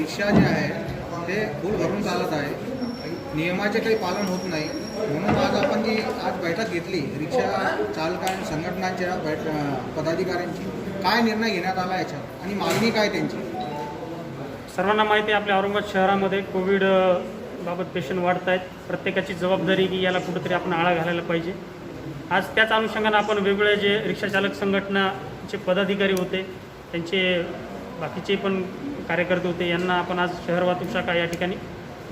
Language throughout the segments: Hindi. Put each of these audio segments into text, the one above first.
रिक्षा जे आहे ते फुल भरून चालत आहे, नियमाचे काही पालन होत नाही. म्हणून आज आपण जी आज बैठक घेतली रिक्षा चालक आणि संघटनांच्या पदाधिकाऱ्यांची, काय निर्णय घेण्यात आला याच्यात आणि मागणी काय त्यांची? सर्वांना माहिती आहे आपल्या औरंगाबाद शहरामध्ये कोविड बाबत पेशंट वाढत आहेत. प्रत्येकाची जबाबदारी की याला कुठंतरी आपण आळा घालायला पाहिजे. आज त्याच अनुषंगानं आपण वेगवेगळे जे रिक्षाचालक संघटनाचे पदाधिकारी होते, त्यांचे बाकीचे पण कार्यकर्ते होते, यांना आपण आज शहर वाहतूक शाखा या ठिकाणी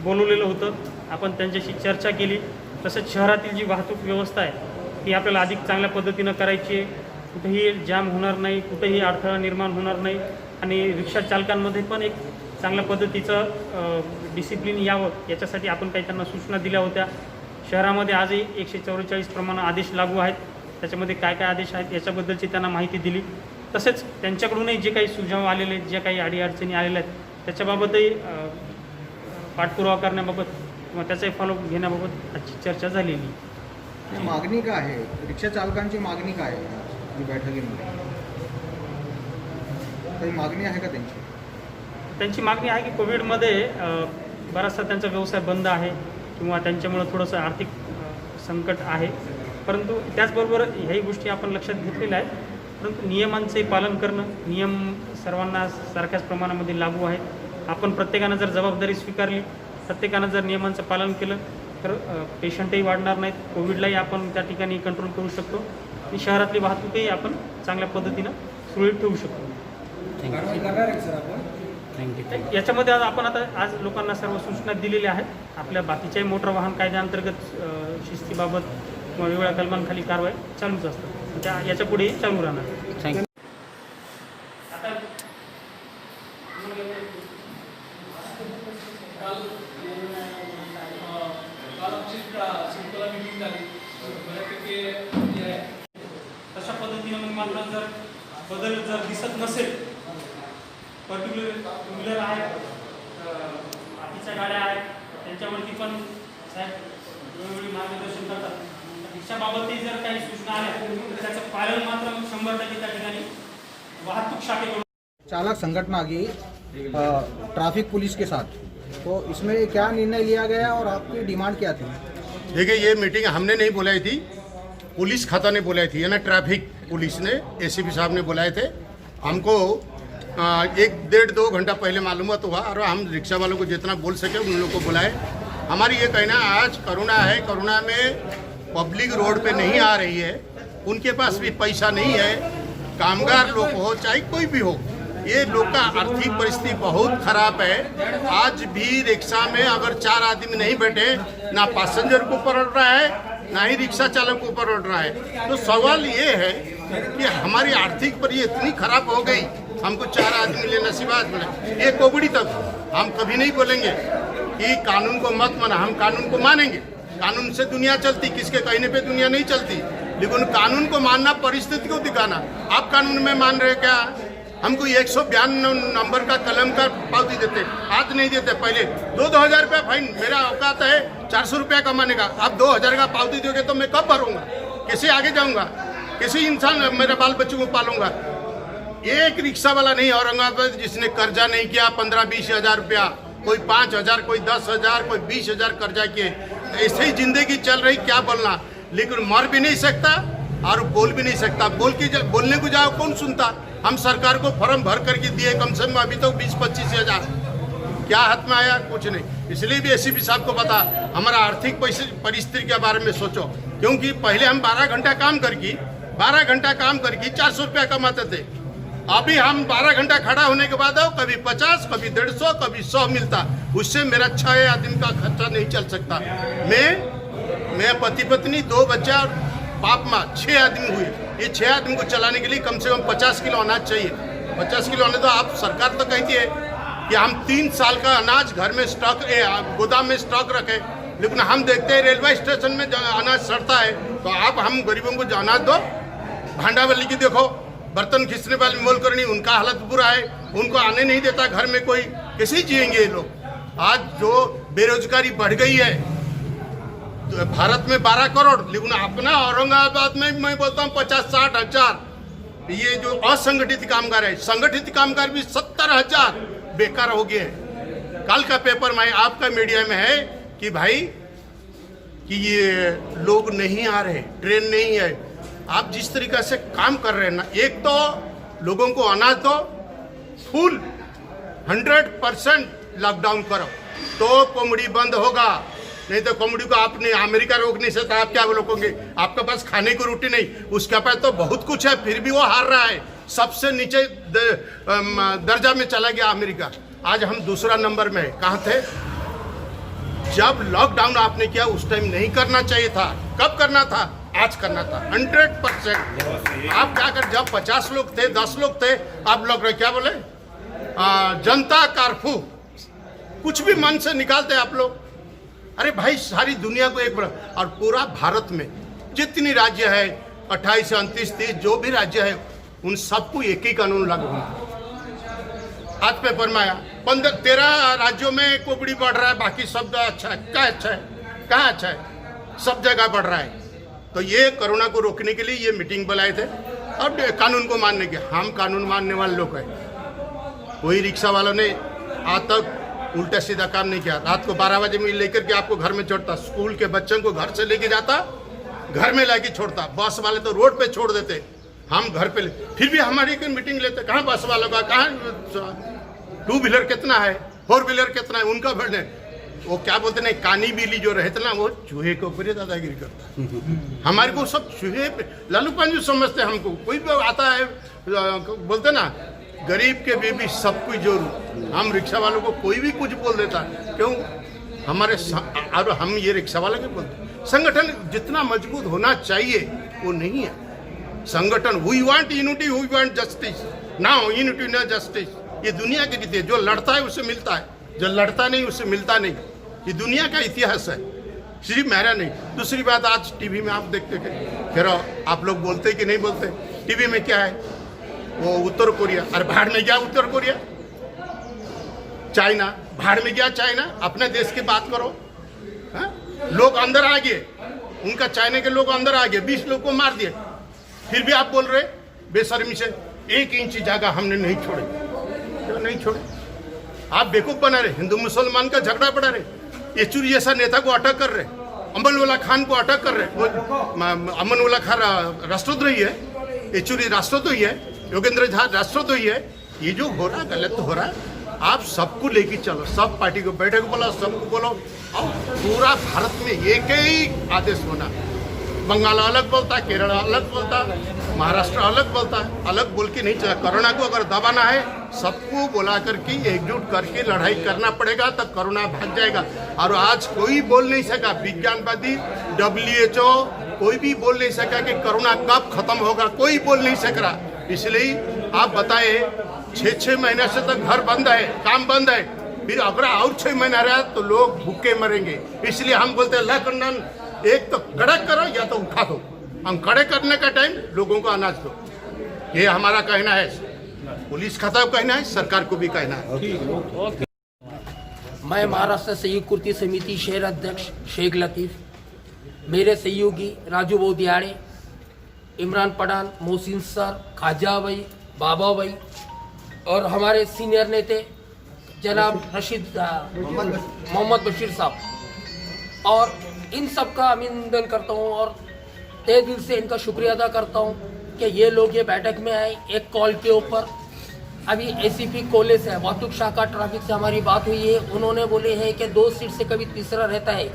बोलवलेलं होतं. आपण त्यांच्याशी चर्चा केली. तसंच शहरातील जी वाहतूक व्यवस्था आहे ती आपल्याला अधिक चांगल्या पद्धतीनं करायची आहे. कुठेही जाम होणार नाही, कुठेही अडथळा निर्माण होणार नाही आणि रिक्षा चालकांमध्ये पण एक चांगल्या पद्धतीचं डिसिप्लिन यावं याच्यासाठी आपण काही त्यांना सूचना दिल्या होत्या. शहरामध्ये आजही 144 प्रमाणे आदेश लागू आहेत. त्याच्यामध्ये काय काय आदेश आहेत याच्याबद्दलची त्यांना माहिती दिली. तसेच त्यांच्याकडूनही जे काही सुझाव आलेले आहेत, ज्या काही अडीअडचणी आलेल्या आहेत त्याच्याबाबतही पाठपुरावा करण्याबाबत किंवा त्याचाही फॉलोअप घेण्याबाबत आजची चर्चा झालेली. मागणी काय आहे, रिक्षा चालकांची मागणी काय आहे ही बैठकीमध्ये? काही मागणी आहे का त्यांची? त्यांची मागणी आहे की कोविडमध्ये बराचसा त्यांचा व्यवसाय बंद आहे किंवा त्यांच्यामुळं थोडंसं आर्थिक संकट आहे. परंतु त्याचबरोबर ह्याही गोष्टी आपण लक्षात घेतलेल्या आहेत. परंतु नियमांचे पालन करणं, नियम सर्वांना सारख्याच प्रमाणामध्ये लागू आहेत. आपण प्रत्येकानं जर जबाबदारी स्वीकारली, प्रत्येकानं जर नियमांचं पालन केलं तर पेशंटही वाढणार नाहीत, कोविडलाही आपण त्या ठिकाणी कंट्रोल करू शकतो आणि शहरातली वाहतूकही आपण चांगल्या पद्धतीनं सुरळीत ठेवू शकतो. याच्यामध्ये आपण आज लोकांना सर्व सूचना दिलेल्या आहेत. आपल्या बाकीच्याही मोटर वाहन कायद्याअंतर्गत शिस्तीबाबत किंवा वेगवेगळ्या कलमांखाली कारवाई चालूच असतात, त्या याच्या पुढेही चालू राहणार. थँक्यू. तशा पद्धतीनं मग मला जर बदल जर दिसत नसेल, पर्टिक्युलर टू व्हीलर आहेत, बाकीच्या गाड्या आहेत, त्यांच्यावरती पण साहेब वेळोवेळी मार्गदर्शन करतात. रिक्षाबाबतही जर काही सूचना आल्या तर त्याचं पालन मात्र 100% त्या ठिकाणी वाहतूक शाखेकडून. चालक संगठना की ट्रैफिक पुलिस के साथ, तो इसमें क्या निर्णय लिया गया और आपकी डिमांड क्या थी? देखिए, ये मीटिंग हमने नहीं बुलाई थी, पुलिस खाता ने बुलाई थी, यानी ट्रैफिक पुलिस ने, एसीपी साहब ने बुलाए थे. हमको 1-1.5-2 घंटा पहले मालूमात हुआ और हम रिक्शा वालों को जितना बोल सके उन लोगों को बुलाए. हमारी ये कहना, आज कोरोना है, कोरोना में पब्लिक रोड पे नहीं आ रही है, उनके पास भी पैसा नहीं है, कामगार लोग हो चाहे कोई भी हो, ये लोग का आर्थिक परिस्थिति बहुत खराब है. आज भी रिक्शा में अगर 4 आदमी नहीं बैठे, ना पैसेंजर को ऊपर उड़ रहा है ना ही रिक्शा चालक को ऊपर उड़ रहा है. तो सवाल ये है कि हमारी आर्थिक परिस्थिति इतनी खराब हो गई, हमको 4 आदमी लेना सिवाय मिले. ये कोविड तक हम कभी नहीं बोलेंगे कि कानून को मत माना, हम कानून को मानेंगे. कानून से दुनिया चलती, किसके कहने पे दुनिया नहीं चलती, लेकिन कानून को मानना, परिस्थिति को दिखाना. आप कानून में मान रहे क्या? हमको 192 नंबर का कलम का पावती देते, आज नहीं देते. पहले 2-2 रुपया फाइन, मेरा औकात है 400 रुपया कमाने का. आप 2000 का पावती दोगे तो मैं कब भरूंगा? कैसे आगे जाऊंगा? कैसे इंसान मेरे बाल बच्चों को पालूंगा? एक रिक्शा वाला नहीं औरंगाबाद जिसने कर्जा नहीं किया 15-20 हजार रुपया, कोई 5,000, कोई 10,000, कोई 20,000 कर्जा किए. ऐसे ही जिंदगी चल रही, क्या बोलना. लेकिन मर भी नहीं सकता और बोल भी नहीं सकता. बोलने को जाओ कौन सुनता? हम सरकार को फॉर्म भर करके दिए, कम से कम अभी तो 20-25 हजार, क्या हाथ में आया? कुछ नहीं. इसलिए भी एसीपी साहब को बता, हमारा आर्थिक परिस्थिति के बारे में सोचो, क्योंकि पहले हम 12 घंटा काम करके 400 रुपया कमाते थे. अभी हम 12 घंटा खड़ा होने के बाद कभी 50, कभी 150, कभी 100 मिलता. उससे मेरा 6 आदमी का खर्चा नहीं चल सकता. मैं पति पत्नी 2 बच्चा और बाप माँ 6 आदमी हुए. ये 6 आदमी को चलाने के लिए कम से कम 50 किलो अनाज चाहिए. 50 किलो अनाज तो आप सरकार तो कहती है कि हम 3 साल का अनाज घर में स्टॉक, गोदाम में स्टॉक रखें, लेकिन हम देखते हैं रेलवे स्टेशन में अनाज सड़ता है. तो आप हम गरीबों को अनाज दो. भांडावली की देखो, बर्तन खींचने वाली मोलकरणी, उनका हालत बुरा है, उनको आने नहीं देता घर में कोई. कैसे जिएंगे ये लोग? आज जो बेरोजगारी बढ़ गई है, भारत में 12 करोड़, लेकिन अपना औरंगाबाद में मैं बोलता हूँ 50-60 हजार. ये जो असंगठित कामगार है, संगठित कामगार भी 70,000 बेकार हो गए हैं. कल का पेपर में आपका मीडिया में है कि भाई कि ये लोग नहीं आ रहे, ट्रेन नहीं है। आप जिस तरीके से काम कर रहे हैं ना, एक तो लोगों को अनाज दो, फुल 100% लॉकडाउन करो तो कॉमेडी बंद होगा, नहीं तो कॉमेडी को आपने अमेरिका रोक नहीं सकता। आप क्या रोकोगे? आपके पास खाने की रोटी नहीं, उसके पास तो बहुत कुछ है, फिर भी वो हार रहा है। सबसे नीचे दर्जा में चला गया अमेरिका। आज हम दूसरा नंबर में है। कहाँ थे जब लॉकडाउन आपने किया? उस टाइम नहीं करना चाहिए था। कब करना था? आज करना था 100%। आप क्या कर, जब 50 लोग थे, 10 लोग थे, आप लोग क्या बोले? जनता कर्फ्यू, कुछ भी मन से निकालते आप लोग। अरे भाई, सारी दुनिया को एक और पूरा भारत में जितनी राज्य है 28 से 29 30 जो भी राज्य है उन सबको एक ही कानून लागू होना। आज पेपर में आया 13 राज्यों में कोविड बढ़ रहा है, बाकी सब अच्छा है। क्या अच्छा है? कहाँ अच्छा है? सब जगह बढ़ रहा है। तो ये कोरोना को रोकने के लिए ये मीटिंग बुलाए थे, अब कानून को मानने के। हम कानून मानने वाले लोग हैं। वही रिक्शा वालों ने आज तक उल्टा सीधा काम नहीं किया। रात को 12 बजे में लेकर के आपको घर में छोड़ता, स्कूल के बच्चों को घर से लेके जाता, घर में लाके छोड़ता। बस वाले तो रोड पे छोड़ देते, हम घर पे फिर भी हमारी कोई मीटिंग लेते। कहाँ बस वालों का, कहाँ 2 व्हीलर कितना है, 4 व्हीलर कितना है, उनका भरने। वो क्या बोलते नहीं, कानी बिल्ली जो रहते ना, वो चूहे के ऊपर ही दादागिरी करता। हमारे को सब चूहे पे लालू पंजू समझते। हमको कोई भी आता है बोलते ना, गरीब के बेबी सब कुछ जोरू। हम रिक्शा वालों को कोई भी कुछ बोल देता, क्यों? हमारे और हम ये रिक्शा वाले के बोलते। संगठन जितना मजबूत होना चाहिए वो नहीं है। संगठन we want unity, we want justice, now unity ना जस्टिस। ये दुनिया की रीति है। जो लड़ता है उससे मिलता है, जो लड़ता नहीं उससे मिलता नहीं। ये दुनिया का इतिहास है, सिर्फ मेरा नहीं। दूसरी बात, आज टीवी में आप देखते फिर आप लोग बोलते कि नहीं बोलते? टीवी में क्या है? वो उत्तर कोरिया, अरे भाड़ में गया उत्तर कोरिया। चाइना, भाड़ में गया चाइना। अपने देश की बात करो। हा? लोग अंदर आ गए, उनका चाइना के लोग अंदर आ गए, 20 लोग को मार दिए। फिर भी आप बोल रहे बेशर्मी से 1 इंच जगह हमने नहीं छोड़े। क्यों नहीं छोड़े? आप बेवकूफ बना रहे, हिंदू मुसलमान का झगड़ा बढ़ा रहे। येचुरी जैसा नेता को अटक कर रहे, अमनउल्ला खान को अटक कर रहे। वो अमनउल्ला खान राष्ट्रद्रोही है, येचुरी राष्ट्रद्रोही है, योगेंद्र झा राष्ट्रद्रोही है। ये जो हो रहा गलत हो रहा है। आप सबको लेके चलो, सब पार्टी को बैठक बोला, सबको बोलो, और पूरा भारत में एक ही आदेश होना। बंगाल अलग बोलता है, केरल अलग बोलता है, महाराष्ट्र अलग बोलता है। अलग बोल के नहीं चला। कोरोना को अगर दबाना है, सबको बुला करके एकजुट करके लड़ाई करना पड़ेगा, तब कोरोना भाग जाएगा। और आज कोई बोल नहीं सका, विज्ञानवादी WHO कोई भी बोल नहीं सका कि कोरोना कब खत्म होगा, कोई बोल नहीं सक रहा। इसलिए आप बताए 6 महीने से तक घर बंद है, काम बंद है, फिर अगर और 6 महीना रहा तो लोग भूखे मरेंगे। इसलिए हम बोलते हैं लॉकडाउन एक तो कड़ा करो या तो उठा दो। हम कड़े करने का टाइम लोगों को अनाज दो, ये हमारा कहना है। पुलिस खाता को कहना है, सरकार को भी कहना है। मैं महाराष्ट्र संयुक्त कृति समिति शहर अध्यक्ष शेख लतीफ़, मेरे सहयोगी राजू बौदियाड़े, इमरान पठान, मोहसिन सर, खाजा भाई, बाबा भाई और हमारे सीनियर नेता जनाब रशीद मोहम्मद बशीर साहब, और इन सब का अभिनंदन करता हूँ और तहे दिल से इनका शुक्रिया अदा करता हूँ कि ये लोग ये बैठक में आए एक कॉल के ऊपर। अभी ACP कोले से वाहतूक शाखा ट्रैफिक से हमारी बात हुई है। उन्होंने बोले हैं कि 2 सीट से कभी तीसरा रहता है,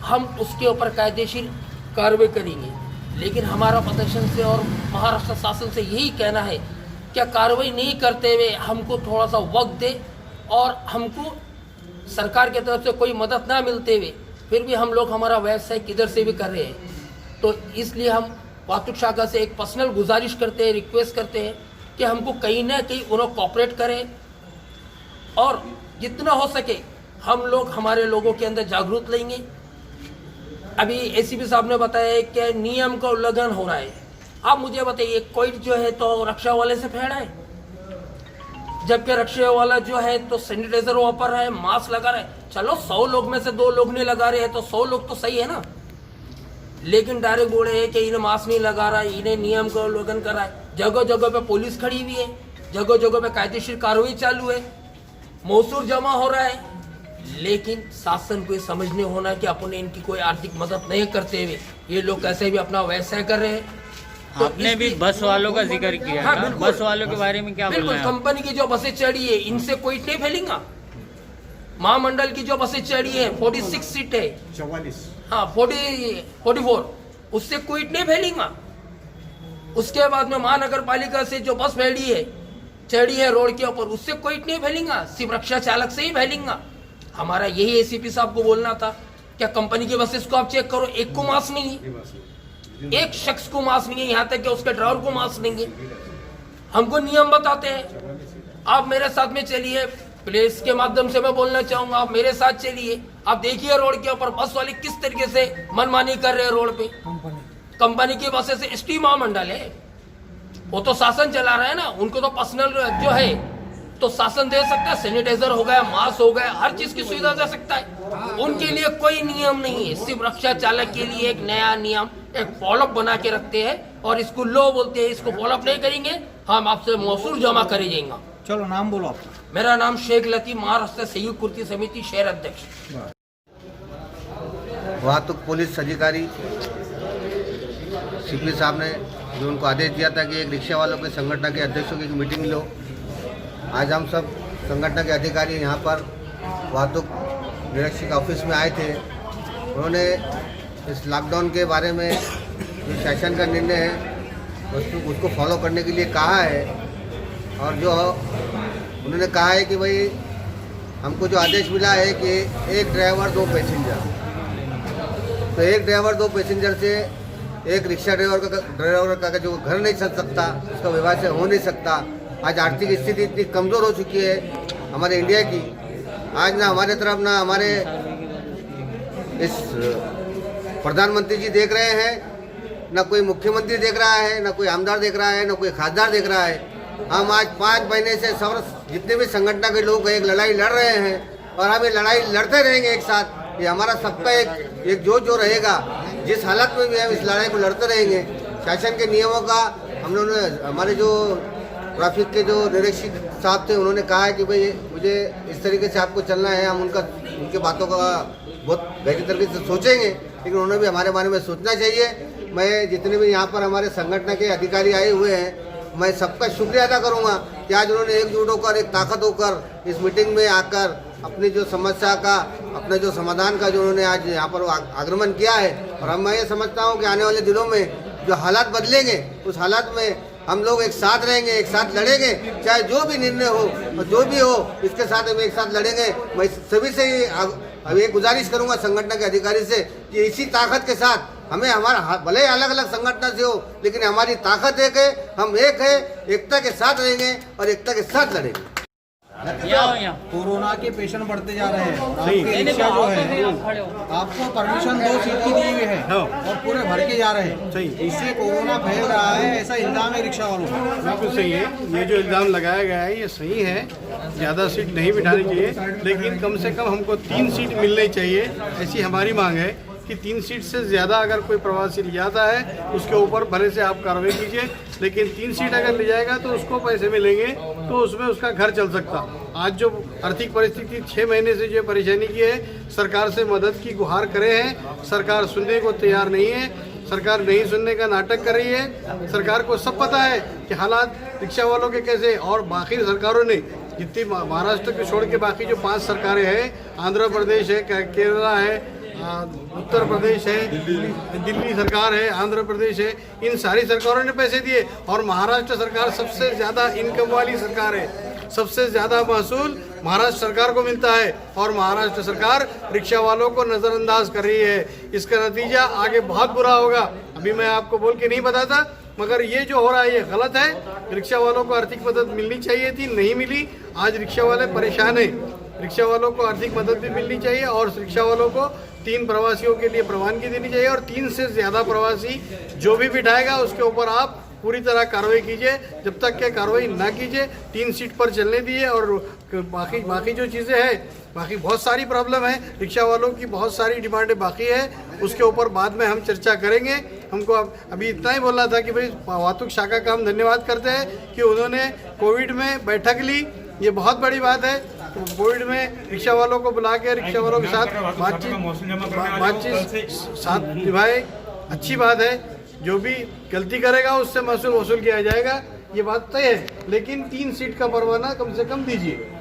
हम उसके ऊपर कायदेशीर कार्रवाई करेंगे। लेकिन हमारा प्रदर्शन से और महाराष्ट्र शासन से यही कहना है कि कार्रवाई नहीं करते हुए हमको थोड़ा सा वक्त दे, और हमको सरकार की तरफ से कोई मदद ना मिलते हुए फिर भी हम लोग हमारा व्यवसाय किधर से भी कर रहे हैं। तो इसलिए हम वाहतूक शाखा से एक पर्सनल गुजारिश करते हैं, रिक्वेस्ट करते हैं कि हमको कहीं ना कहीं उन्हें कोऑपरेट करें, और जितना हो सके हम लोग हमारे लोगों के अंदर जागरूक लेंगे। अभी ACP साहब ने बताया कि नियम का उल्लंघन हो रहा है। आप मुझे बताइए, कोई जो है तो रक्षा वाले से फेड़ा है, जबकि रक्षा वाला जो है तो सैनिटाइजर वापर रहा है, मास्क लगा रहा है। चलो 100 लोग में से 2 लोग नहीं लगा रहे हैं तो 100 लोग तो सही है ना। लेकिन डायरेक्ट बोल रहे हैं कि इन्हें मास्क नहीं लगा रहा है, इन्हें नियम का उल्लंघन कर रहा है। जगह जगह पे पुलिस खड़ी हुई है, जगह जगह पे कायदेशीर कार्रवाई चालू है, मौसूर जमा हो रहा है, लेकिन शासन को ये समझने होना कि अपने इनकी कोई आर्थिक मदद नहीं करते हुए ये लोग कैसे भी अपना व्यवसाय कर रहे हैं। तो आपने भी बस वालों का जिक्र किया हाँ, था, बिल्कुल। बस वालों के बारे में क्या बोलना बिल्कुल, है? कंपनी की जो बसें चढ़ी है इनसे कोई नहीं फैलेगा। महामंडल की जो बसें चढ़ी है 46 सीट है, 44 हाँ 44, उससे कोई नहीं फैलेगा। उसके बाद में महानगर पालिका से जो बस चढ़ी है रोड के ऊपर, उससे कोई नहीं फैलेगा, सिर्फ रक्षा चालक से ही फैलेगा। हमारा यही एसीपी साहब को बोलना था, क्या कंपनी की बसेस को आप चेक करो, एक को मास्क नहीं है, एक शख्स को मास्क नहीं है, यहाँ तक कि उसके ड्राइवर को मास्क नहीं है। हमको नियम बताते हैं, आप मेरे साथ में चलिए, प्रेस के माध्यम से मैं बोलना चाहूंगा, आप मेरे साथ चलिए, आप देखिए रोड के ऊपर बस वाले किस तरीके से मनमानी कर रहे हैं रोड पे। कंपनी की बसें से ST महामंडल है, वो तो शासन चला रहा है ना, उनको तो पर्सनल जो है तो शासन दे सकता है, सैनिटाइजर हो गया, मास्क हो गया, हर चीज की सुविधा दे सकता है। उनके लिए कोई नियम नहीं है, सिर्फ रक्षा चालक के लिए एक नया नियम, एक फॉलोअप बना के रखते हैं और इसको लो बोलते हैं। इसको फॉलोअप नहीं करेंगे हम आपसे महसूल जमा करे जाएंगे। चलो नाम बोलो आपका। मेरा नाम शेख लतीफ, महाराष्ट्र संयुक्त कृति समिति शहर अध्यक्ष। वाहतूक पुलिस अधिकारी सीपी साहब ने जो उनको आदेश दिया था कि एक रिक्शा वालों के संगठन के अध्यक्षों की एक मीटिंग लो। आज हम सब संगठन के अधिकारी यहाँ पर वाहतूक निरीक्षक ऑफिस में आए थे। उन्होंने इस लॉकडाउन के बारे में जो शासन का निर्णय है उसको फॉलो करने के लिए कहा है, और जो उन्होंने कहा है कि भाई हमको जो आदेश मिला है कि एक ड्राइवर 2 पैसेंजर, तो एक ड्राइवर 2 पैसेंजर से एक रिक्शा ड्राइवर का जो घर नहीं चल सकता, उसका व्यवसाय हो नहीं सकता। आज आर्थिक स्थिति इतनी कमज़ोर हो चुकी है हमारे इंडिया की, आज ना हमारे तरफ ना हमारे इस प्रधानमंत्री जी देख रहे हैं, ना कोई मुख्यमंत्री देख रहा है, ना कोई आमदार देख रहा है, ना कोई खासदार देख रहा है। हम आज 5 महीने से सब जितने भी संगठन के लोग एक लड़ाई लड़ रहे हैं और हम ये लड़ाई लड़ते रहेंगे एक साथ। ये हमारा सबका एक जो रहेगा, जिस हालत में भी हम इस लड़ाई को लड़ते रहेंगे। शासन के नियमों का हम लोगों ने, हमारे जो ट्रैफिक के जो निरीक्षक साहब थे उन्होंने कहा है कि भाई मुझे इस तरीके से आपको चलना है, हम उनके बातों का बहुत गहरी तरीके से सोचेंगे, लेकिन उन्होंने भी हमारे बारे में सोचना चाहिए। मैं जितने भी यहाँ पर हमारे संगठन के अधिकारी आए हुए हैं, मैं सबका शुक्रिया अदा करूँगा कि आज उन्होंने एकजुट होकर, एक ताकत होकर इस मीटिंग में आकर अपनी जो समस्या का, अपने जो समाधान का जो उन्होंने आज यहाँ पर आगमन किया है। और मैं ये समझता हूँ कि आने वाले दिनों में जो हालात बदलेंगे, उस हालात में हम लोग एक साथ रहेंगे, एक साथ लड़ेंगे, चाहे जो भी निर्णय हो और जो भी हो, इसके साथ हम एक साथ लड़ेंगे। मैं सभी से अब ये गुजारिश करूंगा संगठन के अधिकारी से कि इसी ताकत के साथ हमें, हमारा भले अलग अलग संगठन से हो, लेकिन हमारी ताकत एक है, हम एक है, एकता के साथ रहेंगे और एकता के साथ लड़ेंगे। यहाँ कोरोना के पेशेंट बढ़ते जा रहे हैं, आपके रिक्शा जो है आपको परमिशन 2 सीट की दी हुई है और पूरे भर के जा रहे हैं, इससे कोरोना फैल रहा है, ऐसा इल्जाम है रिक्शा वालों का। बिल्कुल सही है, ये जो इल्ज़ाम लगाया गया है ये सही है। ज़्यादा सीट नहीं बिठानी चाहिए, लेकिन कम से कम हमको 3 सीट मिलनी चाहिए, ऐसी हमारी मांग है कि 3 सीट से ज़्यादा अगर कोई प्रवासी ले जाता है उसके ऊपर भले से आप कार्रवाई कीजिए, लेकिन 3 सीट अगर ले जाएगा तो उसको पैसे मिलेंगे, तो उसमें उसका घर चल सकता। आज जो आर्थिक परिस्थिति 6 महीने से जो परेशानी की है, सरकार से मदद की गुहार करे हैं, सरकार सुनने को तैयार नहीं है, सरकार नहीं सुनने का नाटक कर रही है। सरकार को सब पता है कि हालात रिक्शा वालों के कैसे, और बाकी सरकारों ने जितनी महाराष्ट्र को छोड़ के बाकी जो 5 सरकारें हैं, आंध्र प्रदेश है, केरला है, उत्तर प्रदेश है, दिल्ली सरकार है, आंध्र प्रदेश है, इन सारी सरकारों ने पैसे दिए और महाराष्ट्र सरकार सबसे ज़्यादा इनकम वाली सरकार है। सबसे ज़्यादा महसूल महाराष्ट्र सरकार को मिलता है और महाराष्ट्र सरकार रिक्शा वालों को नज़रअंदाज कर रही है। इसका नतीजा आगे बहुत बुरा होगा। अभी मैं आपको बोल के नहीं बताता, मगर ये जो हो रहा है ये गलत है। रिक्शा वालों को आर्थिक मदद मिलनी चाहिए थी, नहीं मिली। आज रिक्शा वाले परेशान हैं। रिक्शा वालों को आर्थिक मदद भी मिलनी चाहिए और रिक्शा वालों को 3 प्रवासियों के लिए प्रवानगी देनी चाहिए और 3 से ज़्यादा प्रवासी जो भी बिठाएगा उसके ऊपर आप पूरी तरह कार्रवाई कीजिए। जब तक के कार्रवाई ना कीजिए 3 सीट पर चलने दिए। और बाकी जो चीज़ें हैं, बाकी बहुत सारी प्रॉब्लम है, रिक्शा वालों की बहुत सारी डिमांडें बाकी है, उसके ऊपर बाद में हम चर्चा करेंगे। हमको अभी इतना ही बोलना था कि भाई वाहतूक शाखा का हम धन्यवाद करते हैं कि उन्होंने कोविड में बैठक ली, ये बहुत बड़ी बात है। कोविड में रिक्शा वालों को बुला के रिक्शा वालों के साथ बातचीत साथ निभाए, अच्छी बात है। जो भी गलती करेगा उससे महसूल वसूल किया जाएगा, ये बात तय है। लेकिन 3 सीट का परवाना कम से कम दीजिए।